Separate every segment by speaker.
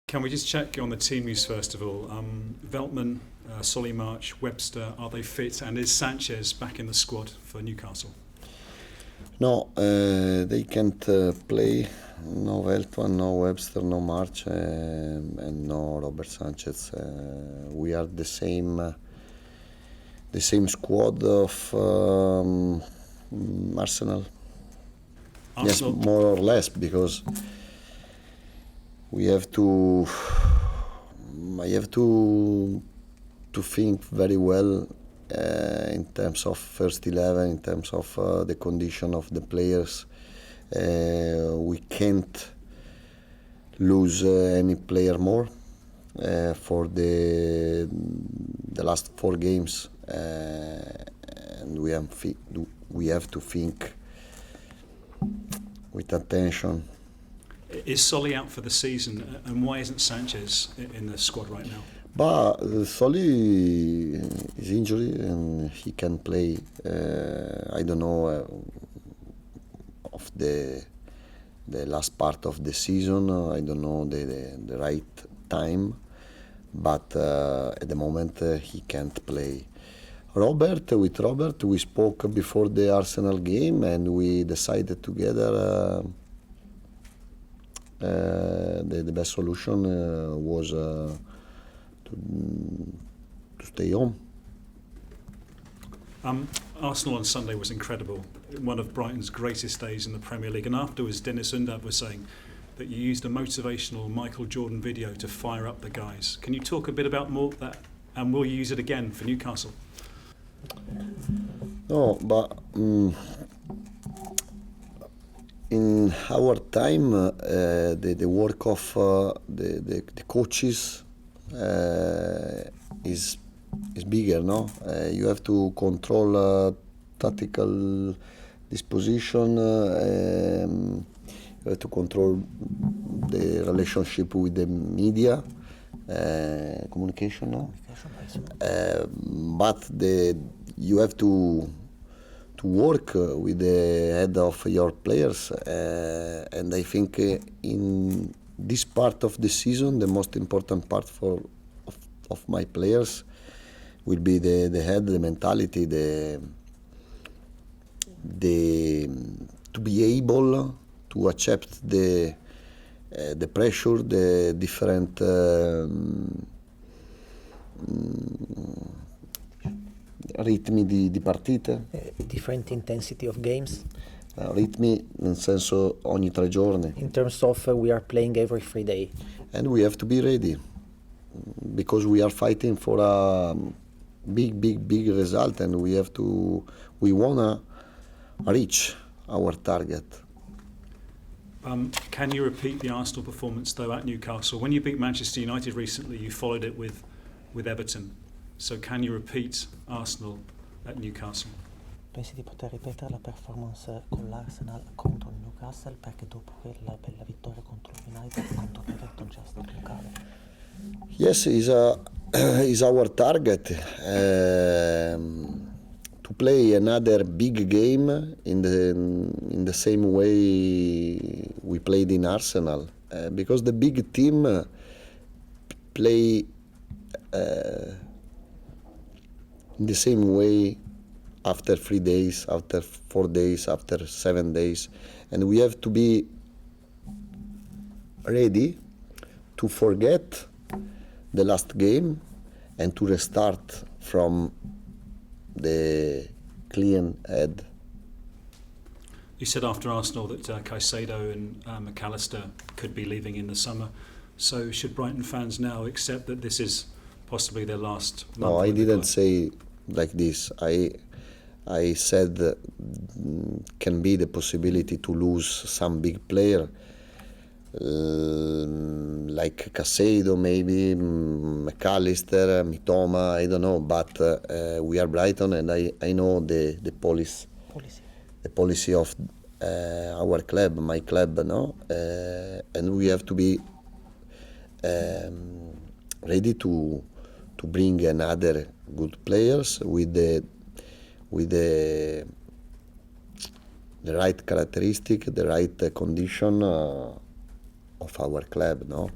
Speaker 1: Can we just check on the team news first of all? Veltman, Solly March, Webster, are they fit? And is Sanchez back in the squad for Newcastle?
Speaker 2: No, they can't play. No Veltman, no Webster, no March, and no Robert Sanchez. We are the same squad of Arsenal. Yes, more or less, because I have to think very well in terms of first 11, in terms of the condition of the players. We can't lose any player more for the last 4 games, and we have to think with attention.
Speaker 1: Is Solly out for the season, and why isn't Sanchez in the squad right now?
Speaker 2: But Solly is injured and he can play. I don't know of the last part of the season. I don't know the right time, but at the moment he can't play. With Robert, we spoke before the Arsenal game, and we decided together the best solution was to stay home.
Speaker 1: Arsenal on Sunday was incredible, one of Brighton's greatest days in the Premier League, and afterwards Dennis Undab was saying that you used a motivational Michael Jordan video to fire up the guys. Can you talk a bit about more that, and will you use it again for Newcastle?
Speaker 2: No, but in our time, the work of the coaches is bigger, no? You have to control tactical disposition. You have to control the relationship with the media, communication, no? But you have to work with the head of your players, and I think in this part of the season, the most important part of my players will be the head, the mentality, to be able to accept the pressure, the different ritmi di partite.
Speaker 3: Different intensity of games.
Speaker 2: Ritmi nel senso ogni 3 giorni.
Speaker 3: In terms of we are playing every 3 days.
Speaker 2: And we have to be ready, because we are fighting for a big result, and we wanna reach our target.
Speaker 1: Can you repeat the Arsenal performance though at Newcastle? When you beat Manchester United recently, you followed it with Everton. So can you repeat Arsenal at Newcastle?
Speaker 4: Pensi di poter ripetere la performance con l'Arsenal contro il Newcastle, perché dopo quella bella vittoria contro l'United, contro l'Everton c'è stato un calo?
Speaker 2: Yes, is our target to play another big game in the same way we played in Arsenal, because the big team play in the same way after 3 days, after 4 days, after 7 days, and we have to be ready to forget the last game and to restart from the clean head.
Speaker 1: You said after Arsenal that Caicedo and McAllister could be leaving in the summer. So should Brighton fans now accept that this is possibly their last month?
Speaker 2: No, I didn't say like this. I said that can be the possibility to lose some big player, like Caicedo, maybe McAllister, Mitoma, I don't know. But we are Brighton, and I know the policy of our club, my club, no, and we have to be ready to bring another good players with the right characteristic, the right condition of our club, no.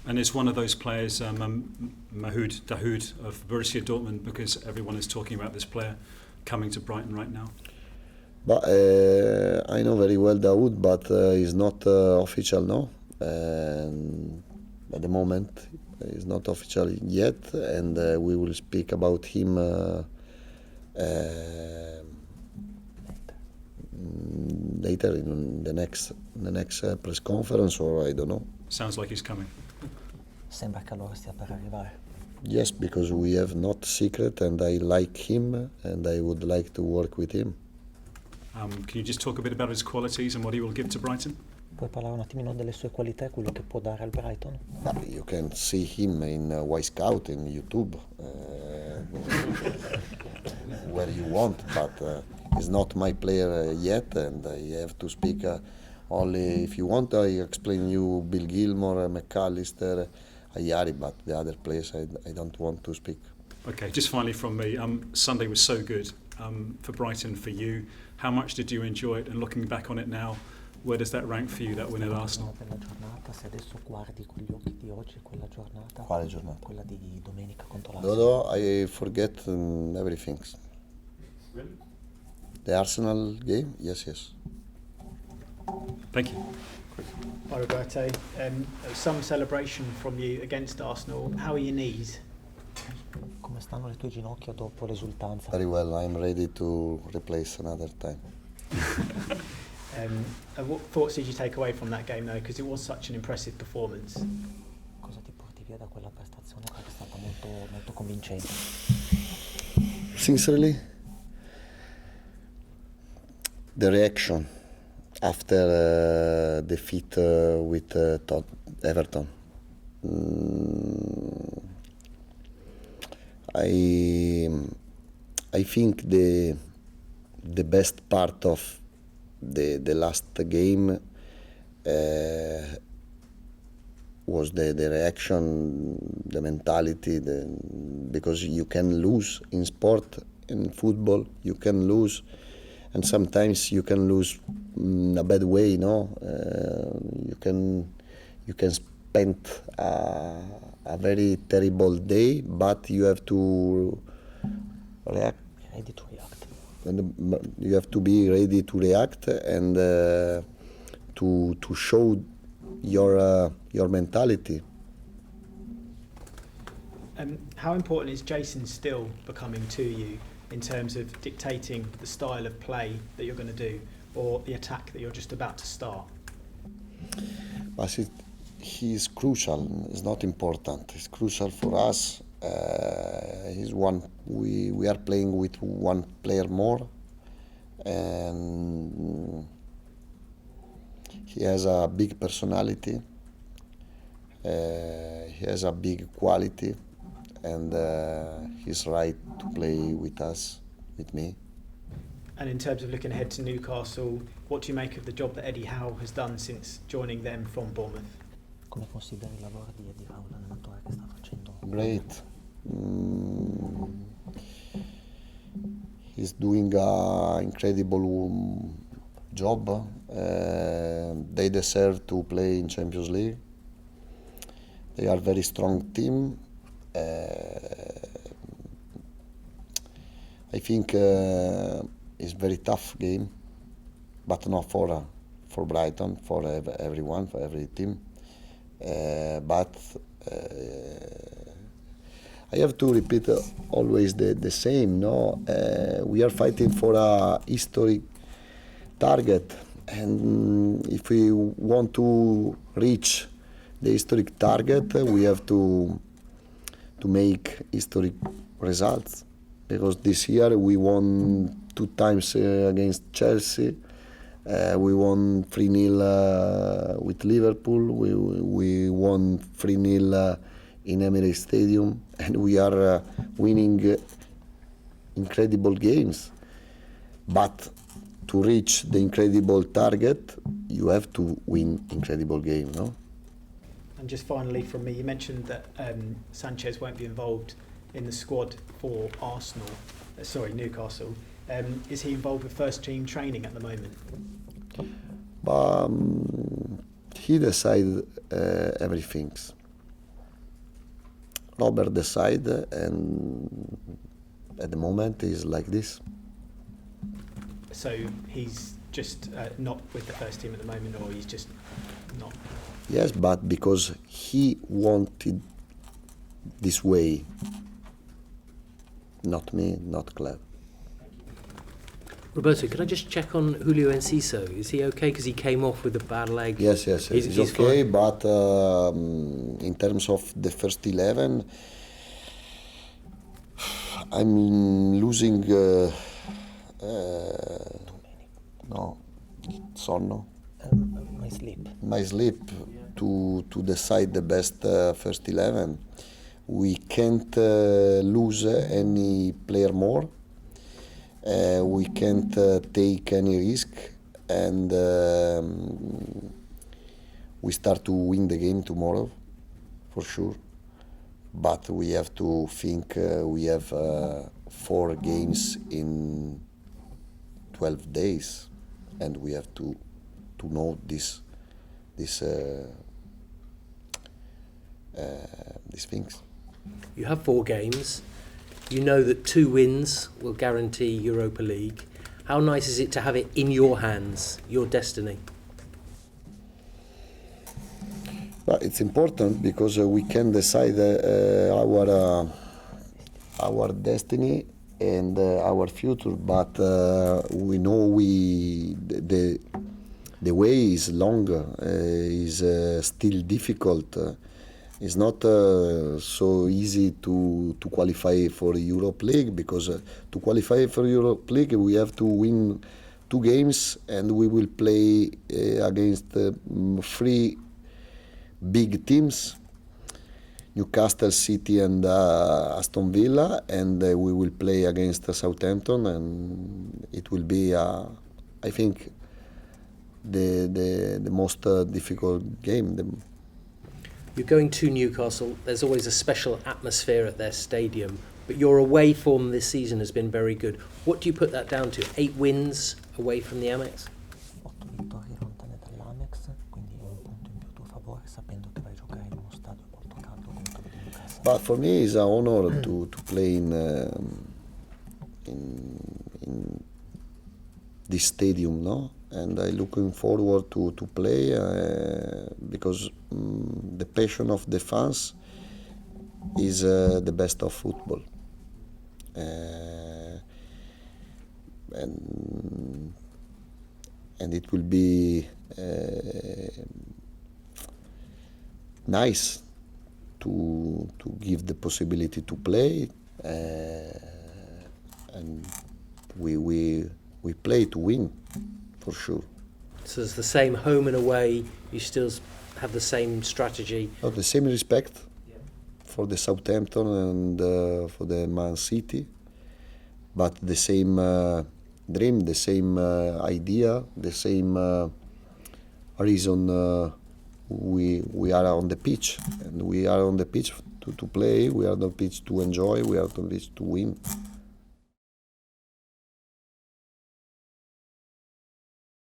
Speaker 1: And it's one of those players, Mahoud Dahoud of Borussia Dortmund, because everyone is talking about this player coming to Brighton right now.
Speaker 2: But I know very well Daoud, but he's not official now. At the moment, he's not official yet, and we will speak about him later in the next press conference, or I don't know.
Speaker 1: Sounds like he's coming.
Speaker 4: Sembra che allora stia per arrivare.
Speaker 2: Yes, because we have not secret, and I like him, and I would like to work with him.
Speaker 1: Can you just talk a bit about his qualities and what he will give to Brighton?
Speaker 4: Puoi parlare un attimino delle sue qualità e quello che può dare al Brighton?
Speaker 2: You can see him in Y-Scout in YouTube, where you want, but he's not my player yet, and I have to speak only if you want. I explain you Bill Gilmore, McAllister, Ayari, but the other players I don't want to speak.
Speaker 1: Okay, just finally from me, Sunday was so good for Brighton, for you. How much did you enjoy it? And looking back on it now, where does that rank for you, that win at Arsenal?
Speaker 4: Bella giornata, se adesso guardi con gli occhi di oggi quella giornata.
Speaker 2: Quale giornata?
Speaker 4: Quella di domenica contro l'Arsenal.
Speaker 2: No, I forget everything.
Speaker 1: Really?
Speaker 2: The Arsenal game? Yes.
Speaker 1: Thank you.
Speaker 5: Hi Roberto, some celebration from you against Arsenal. How are your knees?
Speaker 4: Come stanno le tue ginocchia dopo l'esultanza?
Speaker 2: Very well. I'm ready to replace another time.
Speaker 5: What thoughts did you take away from that game though? Because it was such an impressive performance.
Speaker 4: Cosa ti porti via da quella prestazione che è stata molto, molto convincente?
Speaker 2: Sincerely, the reaction after defeat with Everton. I think the best part of the last game was the reaction, the mentality, because you can lose in sport, in football, you can lose, and sometimes you can lose in a bad way, no? You can spend a very terrible day, but you have to react.
Speaker 4: Ready to react.
Speaker 2: And you have to be ready to react and to show your mentality.
Speaker 5: How important is Jason still becoming to you in terms of dictating the style of play that you're going to do, or the attack that you're just about to start?
Speaker 2: But he's crucial. It's not important. It's crucial for us. He's one. We are playing with one player more, and he has a big personality. He has a big quality, and he's right to play with us, with me.
Speaker 5: And in terms of looking ahead to Newcastle, what do you make of the job that Eddie Howe has done since joining them from Bournemouth?
Speaker 4: Come consideri il lavoro di Eddie Howe, l'allenatore che sta facendo?
Speaker 2: Great. He's doing an incredible job. They deserve to play in Champions League. They are a very strong team. I think it's a very tough game, but not for Brighton, for everyone, for every team. But I have to repeat always the same. No, we are fighting for a historic target, and if we want to reach the historic target, we have to make historic results. Because this year we won 2 times against Chelsea. We won 3-0 with Liverpool. We won 3-0 in Emirates Stadium, and we are winning incredible games. But to reach the incredible target, you have to win incredible game, no?
Speaker 5: And just finally from me, you mentioned that Sanchez won't be involved in the squad for Newcastle. Is he involved with first team training at the moment?
Speaker 2: He decides everything. Robert decide, and at the moment is like this.
Speaker 5: So he's just not with the first team at the moment, or he's just not?
Speaker 2: Yes, but because he wanted this way, not me, not Claire.
Speaker 6: Roberto, can I just check on Julio Enciso? Is he okay? Because he came off with a bad leg.
Speaker 2: Yes, he's okay,
Speaker 6: fine.
Speaker 2: but in terms of the first 11, I'm losing sonno.
Speaker 3: My sleep.
Speaker 2: To decide the best first 11. We can't lose any player more. We can't take any risk, and we start to win the game tomorrow, for sure. But we have to think we have 4 games in 12 days, and we have to know these things.
Speaker 6: You have 4 games. You know that 2 wins will guarantee Europa League. How nice is it to have it in your hands, your destiny?
Speaker 2: But it's important because we can decide our destiny and our future. But we know the way is longer, is still difficult. It's not so easy to qualify for Europe League, because to qualify for Europe League we have to win 2 games, and we will play against 3 big teams, Newcastle, City and Aston Villa, and we will play against Southampton, and it will be, I think, the most difficult game.
Speaker 6: You're going to Newcastle. There's always a special atmosphere at their stadium, but your away form this season has been very good. What do you put that down to? 8 wins away from the Amex?
Speaker 4: 8 vittorie lontane dall'Amex, quindi un punto in più a tuo favore, sapendo che vai a giocare in uno stadio molto caldo come quello di Newcastle.
Speaker 2: But for me, it's an honor to play in this stadium, no? And I'm looking forward to play because the passion of the fans is the best of football. And it will be nice to give the possibility to play, and we play to win, for sure.
Speaker 6: So it's the same home and away. You still have the same strategy.
Speaker 2: The same respect for the Southampton and for the Man City, but the same dream, the same idea, the same reason. We are on the pitch, and we are on the pitch to play. We are on the pitch to enjoy. We are on the pitch to win.